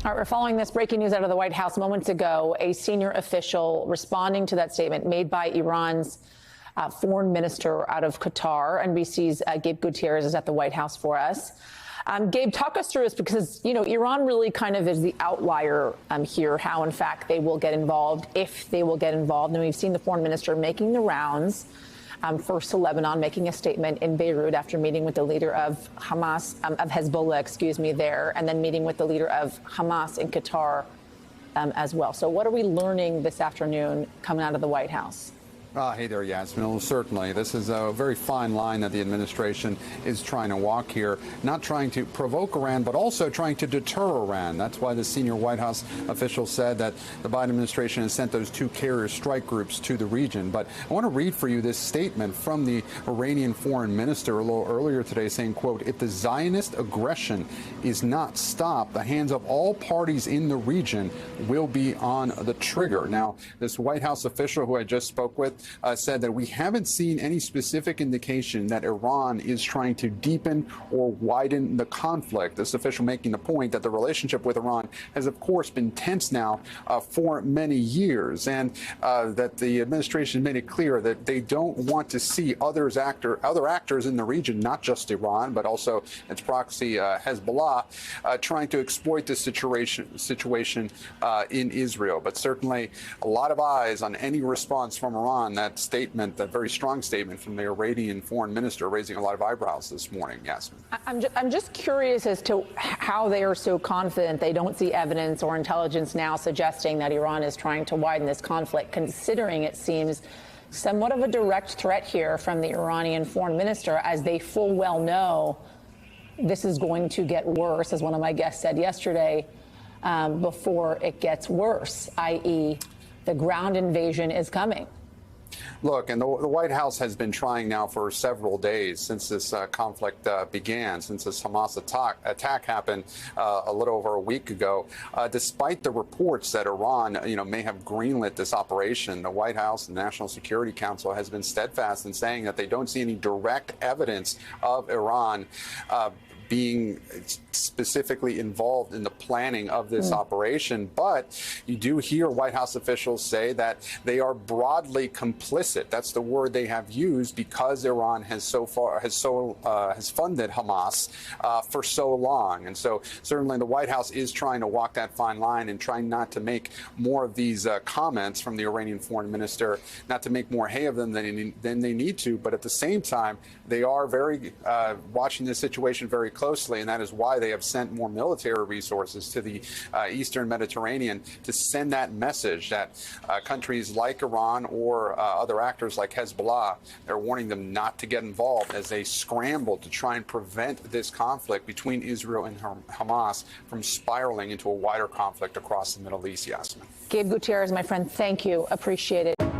All right, we're following this breaking news out of the White House moments ago. A senior official responding to that statement made by Iran's foreign minister out of Qatar. NBC's Gabe Gutierrez is at the White House for us. Gabe, talk us through this because, you know, Iran really kind of is the outlier here, how, in fact, they will get involved, if they will get involved. And we've seen the foreign minister making the rounds. First to Lebanon, making a statement in Beirut after meeting with the leader of Hamas, of Hezbollah, there, and then meeting with the leader of Hamas in Qatar as well. So what are we learning this afternoon coming out of the White House? Hey there, Yasmin. Well, certainly, this is a very fine line that the administration is trying to walk here, not trying to provoke Iran, but also trying to deter Iran. That's why the senior White House official said that the Biden administration has sent those 2 carrier strike groups to the region. But I want to read for you this statement from the Iranian foreign minister a little earlier today saying, quote, if the Zionist aggression is not stopped, the hands of all parties in the region will be on the trigger. Now, this White House official who I just spoke with said that we haven't seen any specific indication that Iran is trying to deepen or widen the conflict. This official making the point that the relationship with Iran has, of course, been tense now for many years, and that the administration made it clear that they don't want to see other actors in the region, not just Iran, but also its proxy Hezbollah, trying to exploit this situation in Israel. But certainly a lot of eyes on any response from Iran. That statement, that very strong statement from the Iranian foreign minister, raising a lot of eyebrows this morning. Yasmin. I'm just curious as to how they are so confident they don't see evidence or intelligence now suggesting that Iran is trying to widen this conflict, considering it seems somewhat of a direct threat here from the Iranian foreign minister, as they full well know this is going to get worse, as one of my guests said yesterday, before it gets worse, i.e. the ground invasion is coming. Look, and the White House has been trying now for several days since this conflict began, since this Hamas attack happened a little over a week ago. Despite the reports that Iran, may have greenlit this operation, the White House and National Security Council has been steadfast in saying that they don't see any direct evidence of Iran being specifically involved in the planning of this operation. But you do hear White House officials say that they are broadly complicit. That's the word they have used, because Iran has funded Hamas for so long. And so certainly the White House is trying to walk that fine line and trying not to make more of these comments from the Iranian foreign minister, not to make more hay of them than they need to. But at the same time, they are very watching this situation very closely, and that is why they have sent more military resources to the Eastern Mediterranean to send that message that countries like Iran or other actors like Hezbollah, they're warning them not to get involved as they scramble to try and prevent this conflict between Israel and Hamas from spiraling into a wider conflict across the Middle East. Yasmin. Gabe Gutierrez, my friend, thank you. Appreciate it.